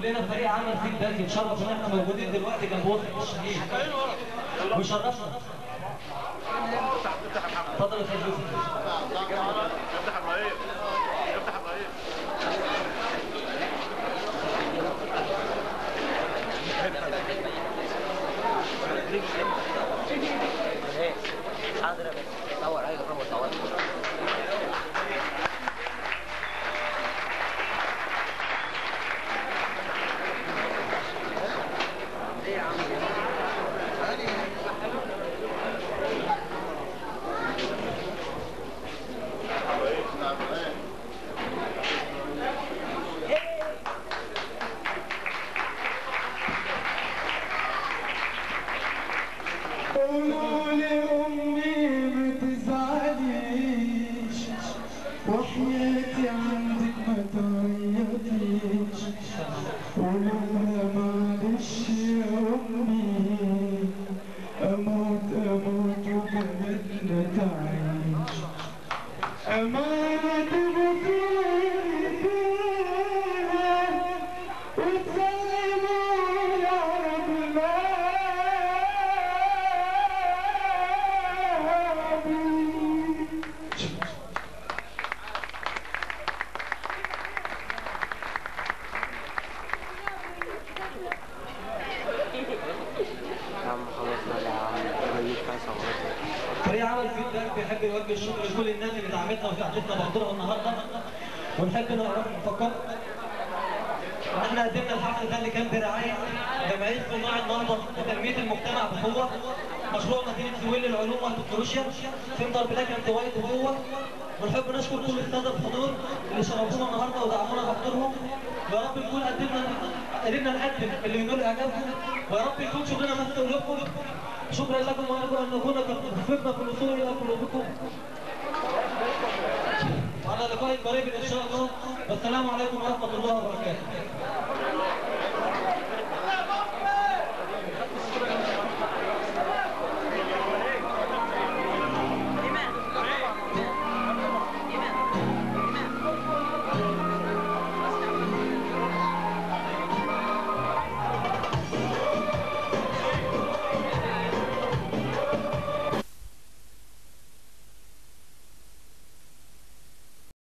كلنا فريق عمل فيدباك، يتشرف ان احنا موجودين دلوقتي جنب وسط الشهيد ويشرفنا. اتفضل يا استاذ يوسف. افتح ابراهيم، افتح ابراهيم. حاضر يا باشا. صور. ايوه صور. قولوا لأمي ما تزعليش، وحياتي عندك ما تعيطيش، قولوا لها معلش يا أمي، أموت وبلدنا تعيش. أمانة تبصيني فيها وتسلموا يا رب فريق عمل فيدباك بيحب يوجه الشكر لكل الناس اللي دعمتنا وساعدتنا بحضورها النهارده، ونحب نفكر ان احنا قدمنا الحفل ده اللي كان برعايه جمعيه صناع النهضه لتنميه المجتمع بقوه، مشروع مدينه سويل للعلوم والتكنولوجيا، سنتر بلاك اند وايت وقوه. ونحب نشكر كل الساده الحضور اللي شرفونا النهارده ودعمونا بحضورهم، ويا رب نكون قدرنا نقدم اللي ينول اعجابكم، ويا رب يكون شغلنا مس قلوبكم. شكرا لكم وارجو ان نكون قد وفقنا في الوصول الى قلوبكم. وعلى لقاء قريب ان شاء الله، والسلام عليكم ورحمه الله وبركاته.